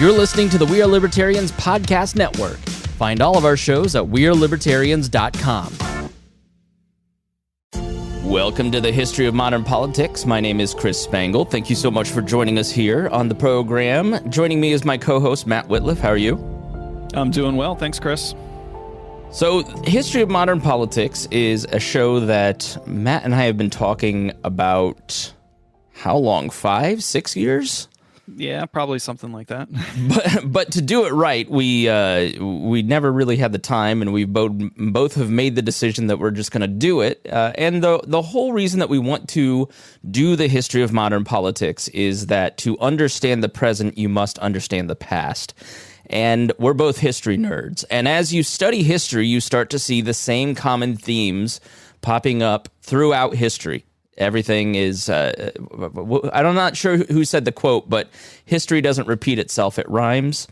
You're listening to the We Are Libertarians podcast network. Find all of our shows at wearelibertarians.com. Welcome to the History of Modern Politics. My name is Chris Spangle. Thank you so much for joining us here on the program. Joining me is my co-host, Matt Wittlief. How are you? I'm doing well. Thanks, Chris. So, History of Modern Politics is a show that Matt and I have been talking about, how long? 5, 6 years? Yeah, probably something like that. But to do it right, we never really had the time, and we both have made the decision that we're just going to do it. And the whole reason that we want to do the history of modern politics is that to understand the present, you must understand the past. And we're both history nerds. And as you study history, you start to see the same common themes popping up throughout history. Everything is, I'm not sure who said the quote, but history doesn't repeat itself, it rhymes.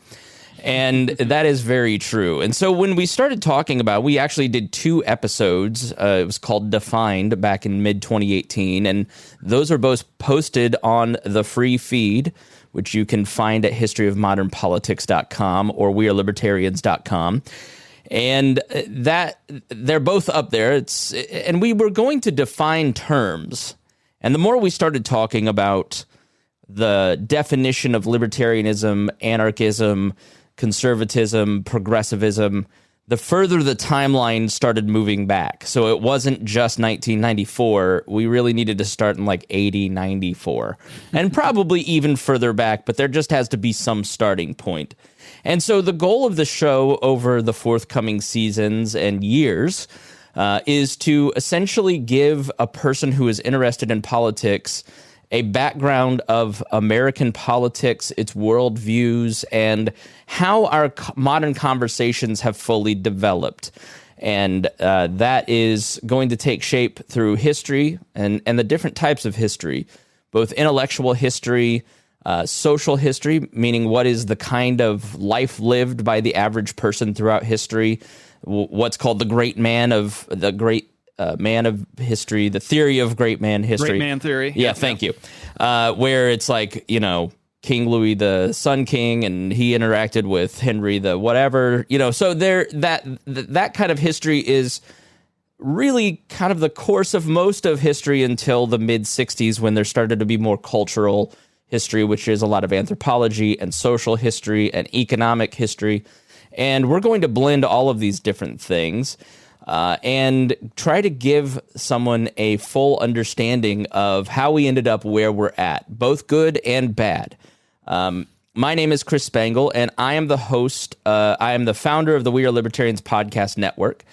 And that is very true. And so when we started talking about, we actually did 2 episodes. It was called Defined back in mid-2018. And those are both posted on the free feed, which you can find at historyofmodernpolitics.com or wearelibertarians.com. And that they're both up there. And we were going to define terms. And the more we started talking about the definition of libertarianism, anarchism, conservatism, progressivism, the further the timeline started moving back. So it wasn't just 1994. We really needed to start in like 80, 94, and probably even further back. But there just has to be some starting point. And so the goal of the show over the forthcoming seasons and years is to essentially give a person who is interested in politics a background of American politics, its worldviews, and how our modern conversations have fully developed. And that is going to take shape through history and the different types of history, both intellectual history, social history, meaning what is the kind of life lived by the average person throughout history, what's called the great man of history, the theory of great man history. Great man theory. Yeah, thank you. Where it's like, King Louis the Sun King, and he interacted with Henry the whatever, so that kind of history is really kind of the course of most of history until the mid-60s, when there started to be more cultural history, which is a lot of anthropology and social history and economic history. And we're going to blend all of these different things and try to give someone a full understanding of how we ended up where we're at, both good and bad. My name is Chris Spangle, and I am the host. I am the founder of the We Are Libertarians podcast network.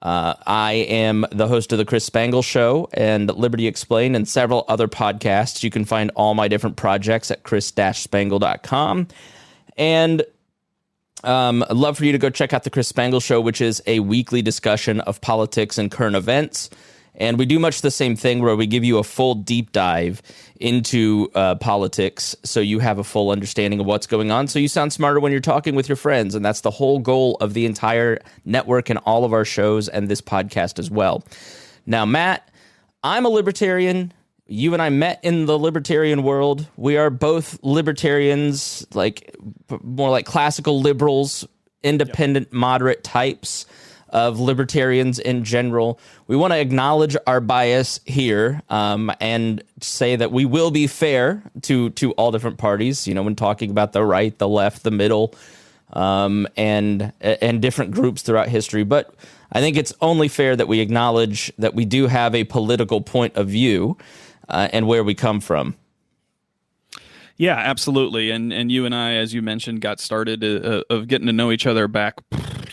I am the host of the Chris Spangle Show and Liberty Explained and several other podcasts. You can find all my different projects at chris-spangle.com. And I'd love for you to go check out the Chris Spangle Show, which is a weekly discussion of politics and current events. And we do much the same thing, where we give you a full deep dive into politics, so you have a full understanding of what's going on, so you sound smarter when you're talking with your friends. And that's the whole goal of the entire network and all of our shows and this podcast as well. Now, Matt, I'm a libertarian. You and I met in the libertarian world. We are both libertarians, more like classical liberals, independent, moderate types of libertarians in general. We want to acknowledge our bias here and say that we will be fair to all different parties, when talking about the right, the left, the middle, and different groups throughout history. But I think it's only fair that we acknowledge that we do have a political point of view and where we come from. Yeah, absolutely. And you and I, as you mentioned, got started of getting to know each other back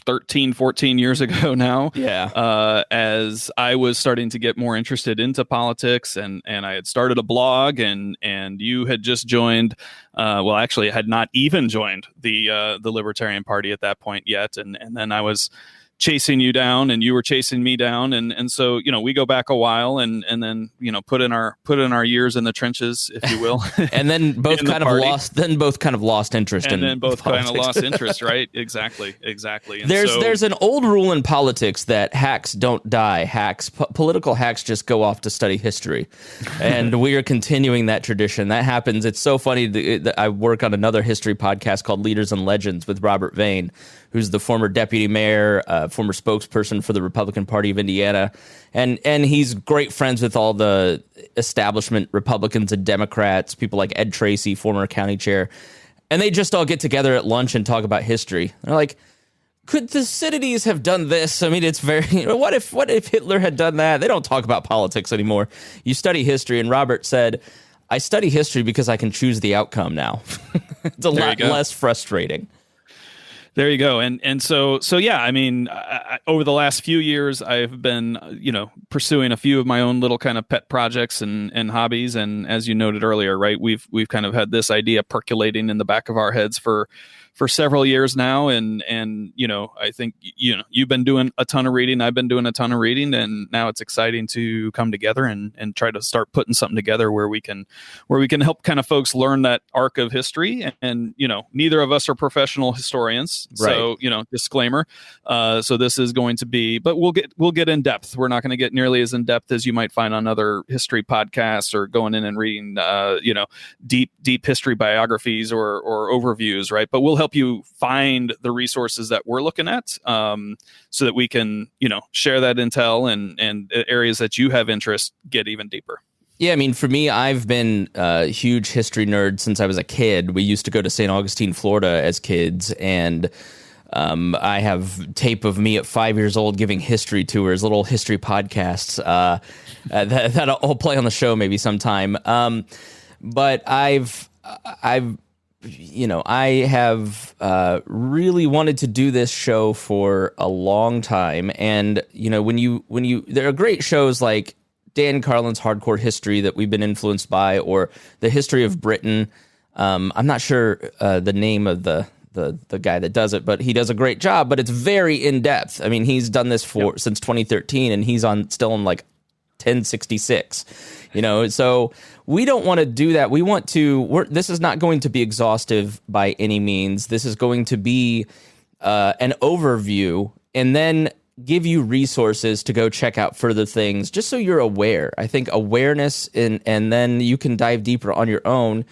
13, 14 years ago now. Yeah. As I was starting to get more interested into politics, and I had started a blog, and you had just joined, actually had not even joined the Libertarian Party at that point yet. And then I was chasing you down and you were chasing me down. And so, we go back a while and then, put in our years in the trenches, if you will. And then both kind of lost interest and then both politics. kind of lost interest, right? Exactly. And there's an old rule in politics that hacks don't die. Political hacks just go off to study history. And we are continuing that tradition. That happens. It's so funny that I work on another history podcast called Leaders and Legends with Robert Vane, who's the former deputy mayor, former spokesperson for the Republican Party of Indiana. And he's great friends with all the establishment Republicans and Democrats, people like Ed Tracy, former county chair. And they just all get together at lunch and talk about history. They're like, could Thucydides have done this? I mean, it's very, what if Hitler had done that? They don't talk about politics anymore. You study history. And Robert said, I study history because I can choose the outcome now. It's a lot less frustrating. There you go. And so yeah, I mean, over the last few years, I've been, pursuing a few of my own little kind of pet projects and hobbies. And as you noted earlier, right, we've kind of had this idea percolating in the back of our heads for several years now. And I think, you've been doing a ton of reading. I've been doing a ton of reading, and now it's exciting to come together and try to start putting something together where we can help kind of folks learn that arc of history. And, neither of us are professional historians. Right. So, disclaimer. So this is going to be, but we'll get in depth. We're not going to get nearly as in depth as you might find on other history podcasts or going in and reading, deep history biographies or overviews. Right. But we'll help you find the resources that we're looking at, so that we can, share that intel and areas that you have interest get even deeper. Yeah, I mean, for me, I've been a huge history nerd since I was a kid. We used to go to St. Augustine, Florida as kids, and I have tape of me at 5 years old giving history tours, little history podcasts that I'll play on the show maybe sometime. But I have really wanted to do this show for a long time. And, there are great shows like Dan Carlin's Hardcore History that we've been influenced by, or the History of Britain. I'm not sure the name of the guy that does it, but he does a great job, but it's very in-depth. I mean, he's done this since 2013, and he's still on like 1066, so we don't want to do that. We want to, this is not going to be exhaustive by any means. This is going to be an overview, and then give you resources to go check out further things, just so you're aware. I think awareness, and then you can dive deeper on your own.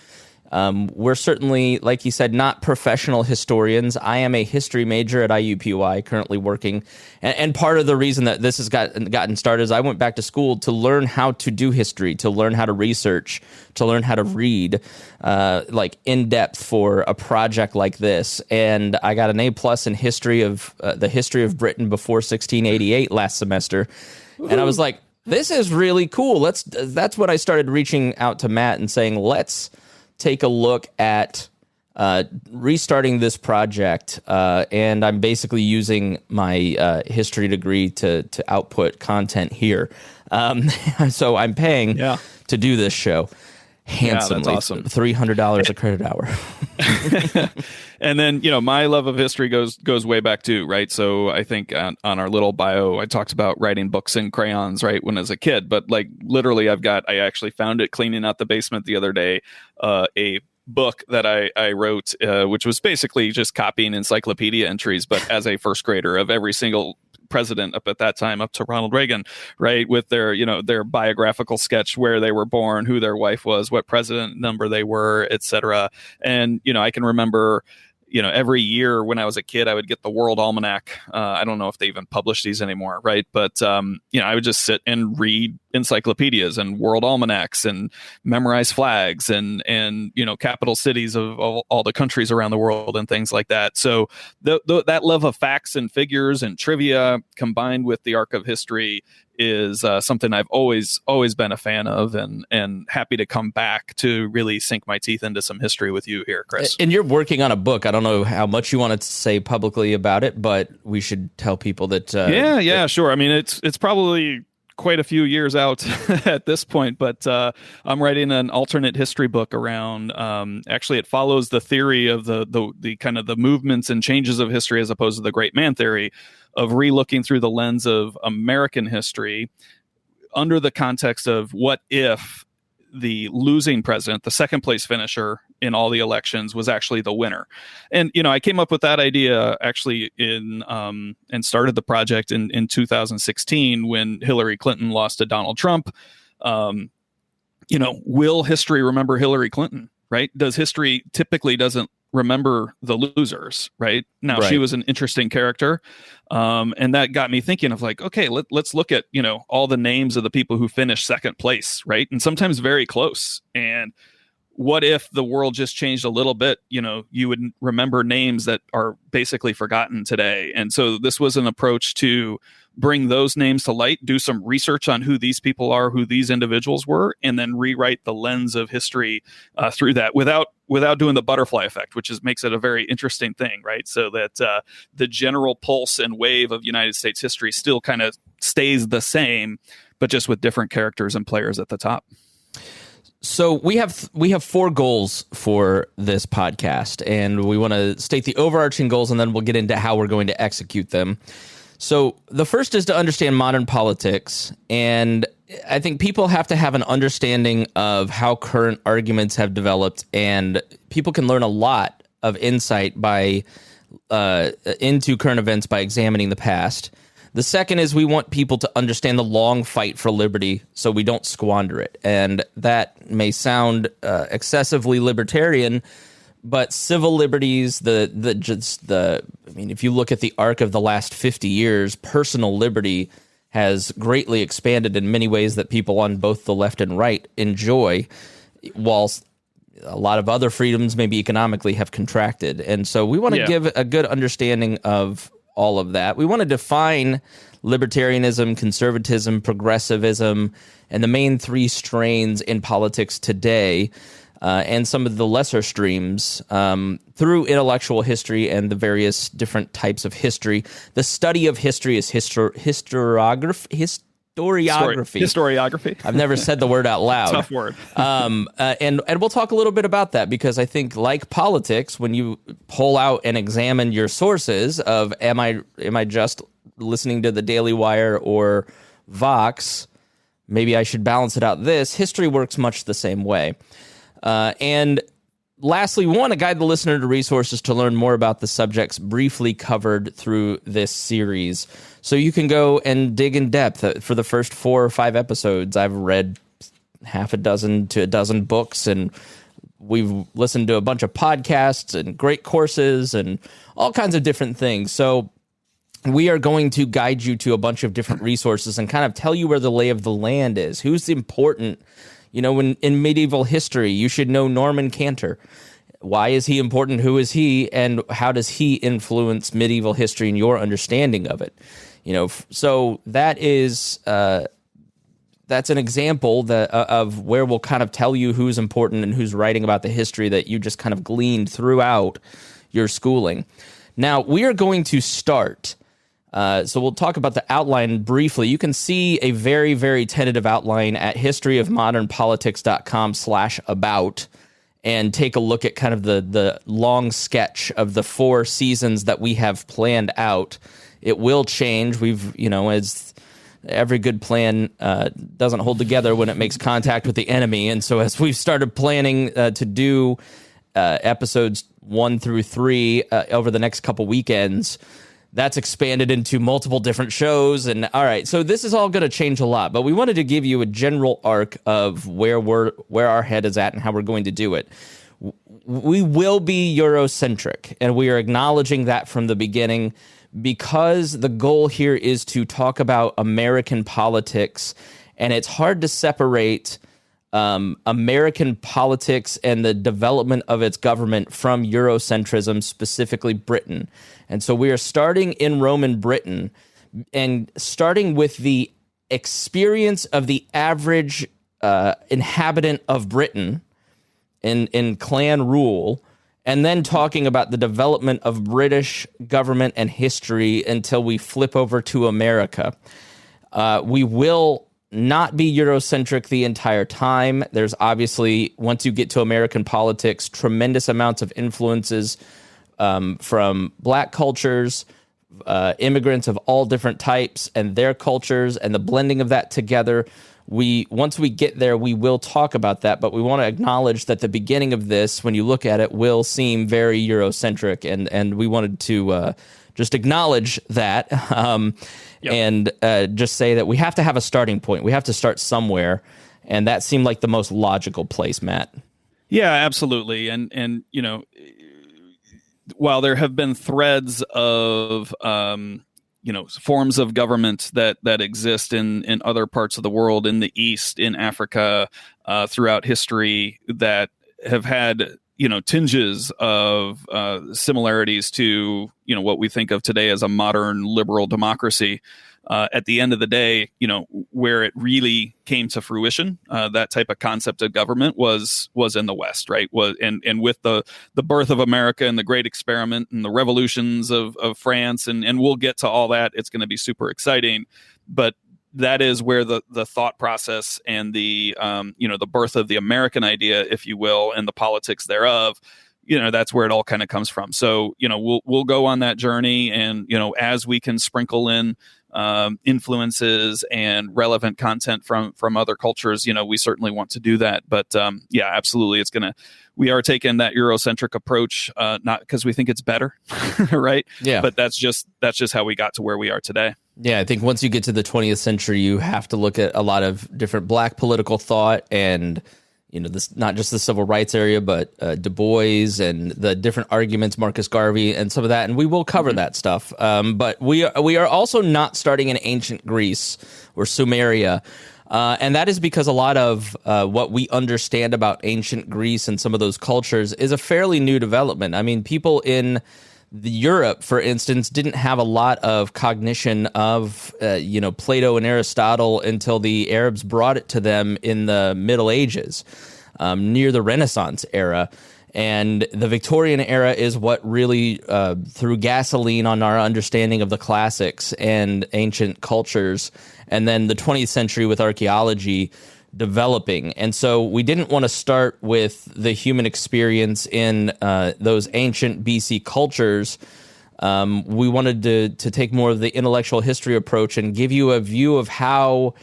We're certainly, like you said, not professional historians. I am a history major at IUPUI, currently working. And part of the reason that this has gotten started is I went back to school to learn how to do history, to learn how to research, to learn how to read, like in depth for a project like this. And I got an A+ in history of the history of Britain before 1688 last semester. Woo-hoo. And I was like, this is really cool. That's when I started reaching out to Matt and saying, let's take a look at restarting this project, and I'm basically using my history degree to output content here. So I'm paying to do this show handsomely. Yeah, that's awesome. $300 a credit hour. And then, my love of history goes way back too, right? So I think on our little bio, I talked about writing books in crayons, right, when I was a kid. But like literally, I actually found it cleaning out the basement the other day, a book that I wrote, which was basically just copying encyclopedia entries, but as a first grader, of every single president up at that time, up to Ronald Reagan, right, with their biographical sketch, where they were born, who their wife was, what president number they were, etc. And I can remember every year when I was a kid, I would get the World Almanac. I don't know if they even publish these anymore, right? But I would just sit and read encyclopedias and world almanacs and memorize flags and capital cities of all the countries around the world and things like that. So that love of facts and figures and trivia combined with the arc of history is something I've always been a fan of, and happy to come back to really sink my teeth into some history with you here, Chris. And you're working on a book. I don't know how much you want to say publicly about it, but we should tell people that. Yeah, sure. I mean, it's probably quite a few years out at this point, but I'm writing an alternate history book around. Actually, it follows the theory of the kind of the movements and changes of history as opposed to the great man theory of relooking through the lens of American history under the context of what if the losing president, the second place finisher in all the elections, was actually the winner. And, I came up with that idea actually and started the project in 2016 when Hillary Clinton lost to Donald Trump. Will history remember Hillary Clinton, right? Does history typically doesn't remember the losers, right? Now, Right. She was an interesting character. And that got me thinking of like, okay, let's look at, all the names of the people who finished second place, right? And sometimes very close. And what if the world just changed a little bit? You would remember names that are basically forgotten today. And so this was an approach to bring those names to light, do some research on who these people are, who these individuals were, and then rewrite the lens of history through that without doing the butterfly effect, which makes it a very interesting thing, right? So that the general pulse and wave of United States history still kind of stays the same, but just with different characters and players at the top. So we have 4 goals for this podcast, and we want to state the overarching goals, and then we'll get into how we're going to execute them. So the first is to understand modern politics, and I think people have to have an understanding of how current arguments have developed, and people can learn a lot of insight into current events by examining the past. The second is we want people to understand the long fight for liberty so we don't squander it. And that may sound excessively libertarian, but civil liberties, if you look at the arc of the last 50 years, personal liberty has greatly expanded in many ways that people on both the left and right enjoy, whilst a lot of other freedoms, maybe economically, have contracted. And so we want to give a good understanding of all of that. We want to define libertarianism, conservatism, progressivism, and the main 3 strains in politics today, and some of the lesser streams through intellectual history and the various different types of history. The study of history is historiography. Historiography. I've never said the word out loud. Tough word. And we'll talk a little bit about that, because I think, like politics, when you pull out and examine your sources of am I just listening to the Daily Wire or Vox, maybe I should balance it out. History works much the same way. And lastly, we want to guide the listener to resources to learn more about the subjects briefly covered through this series. So you can go and dig in depth. For the first 4 or 5 episodes, I've read half a dozen to a dozen books, and we've listened to a bunch of podcasts and great courses and all kinds of different things. So we are going to guide you to a bunch of different resources and kind of tell you where the lay of the land is. Who's important? In medieval history, you should know Norman Cantor. Why is he important? Who is he? And how does he influence medieval history and your understanding of it? So that is that's an example of where we'll kind of tell you who's important and who's writing about the history that you just kind of gleaned throughout your schooling. Now, we are going to start. So we'll talk about the outline briefly. You can see a very, very tentative outline at historyofmodernpolitics.com/about and take a look at kind of the long sketch of the 4 seasons that we have planned out. It will change. As every good plan doesn't hold together when it makes contact with the enemy. And so as we've started planning to do episodes 1 through 3 over the next couple weekends, that's expanded into multiple different shows. And all right, so this is all going to change a lot, but we wanted to give you a general arc of where our head is at and how we're going to do it. We will be Eurocentric, and we are acknowledging that from the beginning, because the goal here is to talk about American politics, and it's hard to separate American politics and the development of its government from Eurocentrism, specifically Britain. And so we are starting in Roman Britain and starting with the experience of the average inhabitant of Britain in clan rule, and then talking about the development of British government and history until we flip over to America. We will not be Eurocentric the entire time. There's obviously, once you get to American politics, tremendous amounts of influences from Black cultures, immigrants of all different types and their cultures, and the blending of that together. Once we get there, we will talk about that, but we want to acknowledge that the beginning of this, when you look at it, will seem very Eurocentric, and we wanted to just acknowledge that and just say that we have to have a starting point. We have to start somewhere, and that seemed like the most logical place, Matt. Yeah, absolutely. And you know, while there have been threads of forms of government that exist in other parts of the world, in the East, in Africa, throughout history, that have had tinges of similarities to what we think of today as a modern liberal democracy. At the end of the day, where it really came to fruition, that type of concept of government was in the West, right? And with the birth of America and the Great Experiment and the revolutions of France, and we'll get to all that. It's going to be super exciting, but that is where the thought process and the the birth of the American idea, if you will, and the politics thereof, that's where it all kind of comes from. So we'll go on that journey, and as we can sprinkle in influences and relevant content from other cultures, we certainly want to do that. But yeah, absolutely, we are taking that Eurocentric approach, not because we think it's better, right? Yeah. But that's just how we got to where we are today. Yeah, I think once you get to the 20th century, you have to look at a lot of different Black political thought, and this not just the civil rights area, but Du Bois and the different arguments, Marcus Garvey, and some of that, and we will cover that stuff. But we are also not starting in ancient Greece or Sumeria, and that is because a lot of what we understand about ancient Greece and some of those cultures is a fairly new development. I mean, people in Europe, for instance, didn't have a lot of cognition of Plato and Aristotle until the Arabs brought it to them in the Middle Ages, near the Renaissance era. And the Victorian era is what really threw gasoline on our understanding of the classics and ancient cultures. And then the 20th century with archaeology developing. And so we didn't want to start with the human experience in those ancient BC cultures. We wanted to take more of the intellectual history approach and give you a view of how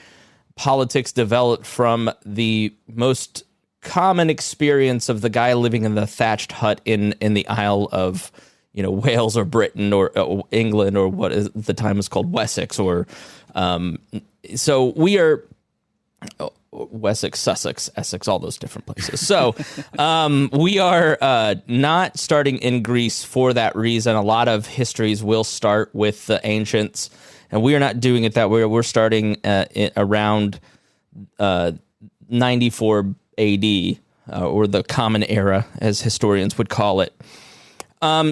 politics developed from the most common experience of the guy living in the thatched hut in the Isle of Wales or Britain or England, or what at the time was called Wessex, or so we are Wessex, Sussex, Essex, all those different places. So we are not starting in Greece for that reason. A lot of histories will start with the ancients, and we are not doing it that way. We're starting around 94 AD, or the Common Era, as historians would call it.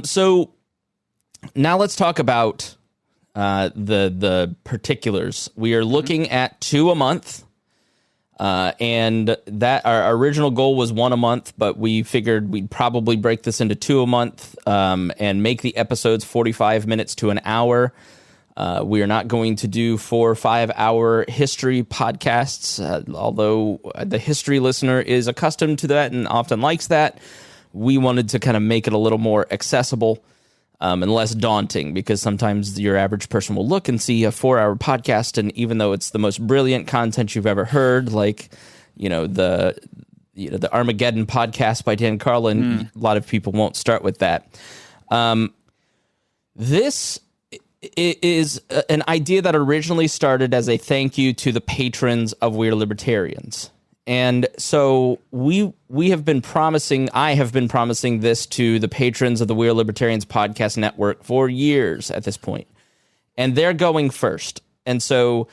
So now let's talk about the particulars. We are looking at 2 a month. And that our original goal was 1 a month, but we figured we'd probably break this into 2 a month, and make the episodes 45 minutes to an hour. We are not going to do 4 or 5 hour history podcasts, although the history listener is accustomed to that and often likes that. We wanted to kind of make it a little more accessible and less daunting, because sometimes your average person will look and see a 4-hour podcast, and even though it's the most brilliant content you've ever heard, like the Armageddon podcast by Dan Carlin, a lot of people won't start with that. This is an idea that originally started as a thank you to the patrons of We're Libertarians. And so I have been promising this to the patrons of the We're Libertarians podcast network for years at this point. And they're going first. And so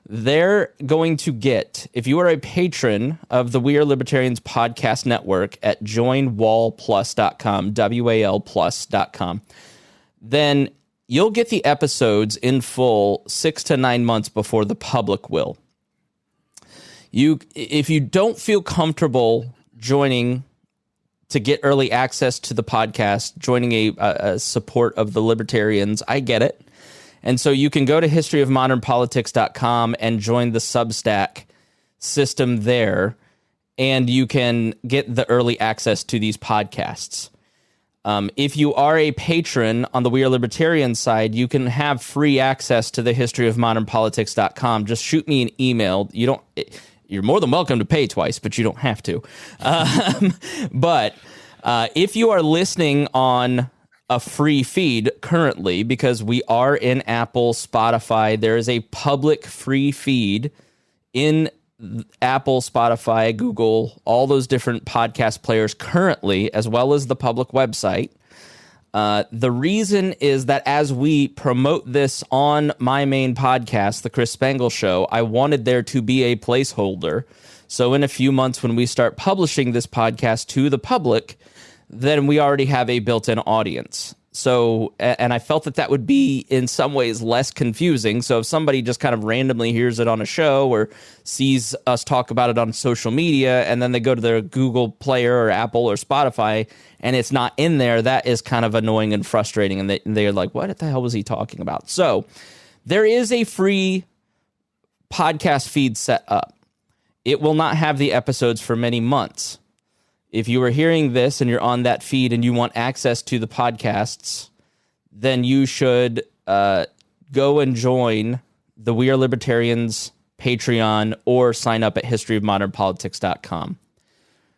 they're going to get, if you are a patron of the We're Libertarians podcast network at joinwalplus.com, WAL+.com, then you'll get the episodes in full 6 to 9 months before the public will. If you don't feel comfortable joining to get early access to the podcast, joining a support of the Libertarians, I get it. And so you can go to historyofmodernpolitics.com and join the Substack system there, and you can get the early access to these podcasts. If you are a patron on the We Are Libertarian side, you can have free access to the historyofmodernpolitics.com. Just shoot me an email. You're more than welcome to pay twice, but you don't have to. But if you are listening on a free feed currently, because we are in Apple, Spotify, there is a public free feed in Apple, Spotify, Google, all those different podcast players currently, as well as the public website. The reason is that as we promote this on my main podcast, The Chris Spangle Show, I wanted there to be a placeholder. So in a few months, when we start publishing this podcast to the public, then we already have a built-in audience. So, and I felt that would be in some ways less confusing. So if somebody just kind of randomly hears it on a show or sees us talk about it on social media, and then they go to their Google Player or Apple or Spotify and it's not in there, that is kind of annoying and frustrating. And they're like, what the hell was he talking about? So there is a free podcast feed set up. It will not have the episodes for many months. If you are hearing this and you're on that feed and you want access to the podcasts, then you should go and join the We Are Libertarians Patreon or sign up at historyofmodernpolitics.com.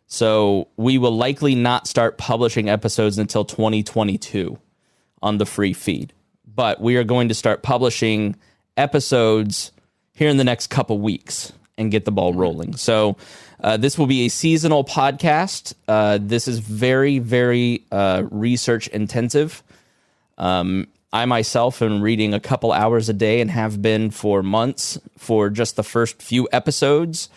So we will likely not start publishing episodes until 2022 on the free feed. But we are going to start publishing episodes here in the next couple weeks and get the ball rolling. So this will be a seasonal podcast. This is very, very research intensive. I myself am reading a couple hours a day and have been for months for just the first few episodes.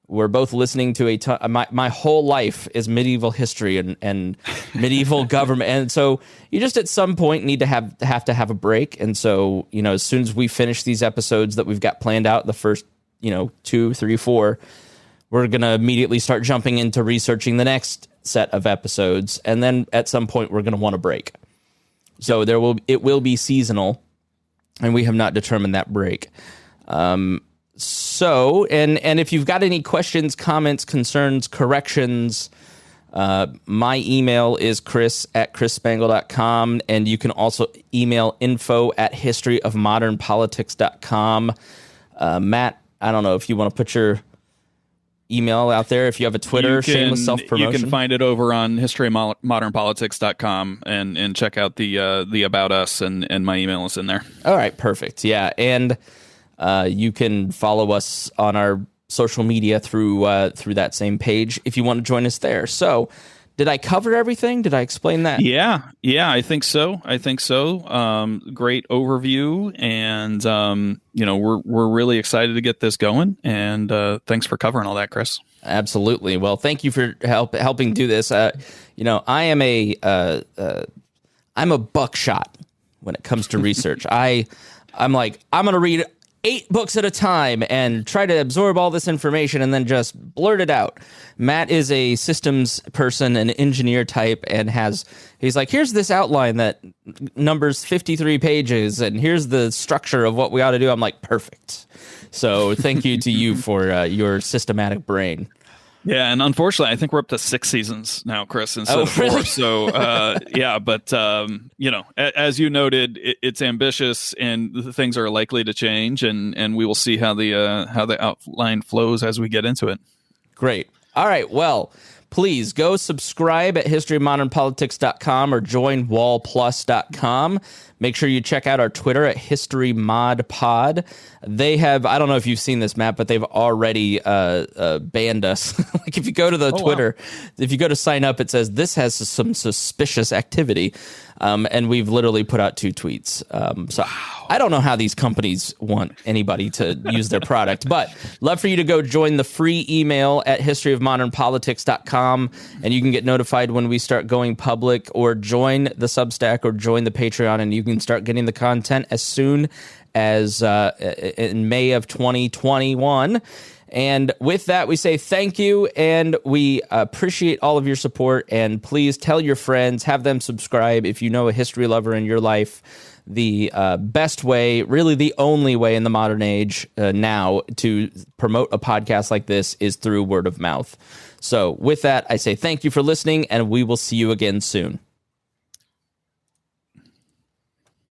We're both listening to a ton. My whole life is medieval history and medieval government. And so you just at some point need to have a break. And so, as soon as we finish these episodes that we've got planned out, the first 2, 3, 4, we're going to immediately start jumping into researching the next set of episodes. And then at some point, we're going to want a break. So it will be seasonal, and we have not determined that break. So if you've got any questions, comments, concerns, corrections, my email is chris@chrisspangle.com, and you can also email info@historyofmodernpolitics.com. Matt, I don't know if you want to put your email out there. If you have a Twitter, shameless self-promotion. You can find it over on historyofmodernpolitics.com and check out the About Us, and my email is in there. All right, perfect. Yeah, and you can follow us on our social media through that same page if you want to join us there. So, did I cover everything? Did I explain that? Yeah, I think so. Great overview, and we're really excited to get this going. And thanks for covering all that, Chris. Absolutely. Well, thank you for helping do this. I am I'm a buckshot when it comes to research. I'm going to read 8 books at a time and try to absorb all this information and then just blurt it out. Matt is a systems person, an engineer type, and he's like, here's this outline that numbers 53 pages, and here's the structure of what we ought to do. I'm like, perfect. So thank you to you for your systematic brain. Yeah, and unfortunately, I think we're up to 6 seasons now, Chris, instead of 4. Really? So, but as you noted, it's ambitious, and the things are likely to change, and we will see how the outline flows as we get into it. Great. All right. Well, please go subscribe at historyofmodernpolitics.com or join wallplus.com. Make sure you check out our Twitter at HistoryModPod. They have, I don't know if you've seen this, Matt, but they've already banned us. Like if you go to the Twitter, if you go to sign up, it says this has some suspicious activity. And we've literally put out 2 tweets. So I don't know how these companies want anybody to use their product, but love for you to go join the free email at historyofmodernpolitics.com, and you can get notified when we start going public, or join the Substack or join the Patreon, and you can start getting the content as soon as in May of 2021. And with that, we say thank you, and we appreciate all of your support. And please tell your friends, have them subscribe if you know a history lover in your life. The best way, really the only way in the modern age now to promote a podcast like this is through word of mouth. So with that, I say thank you for listening, and we will see you again soon.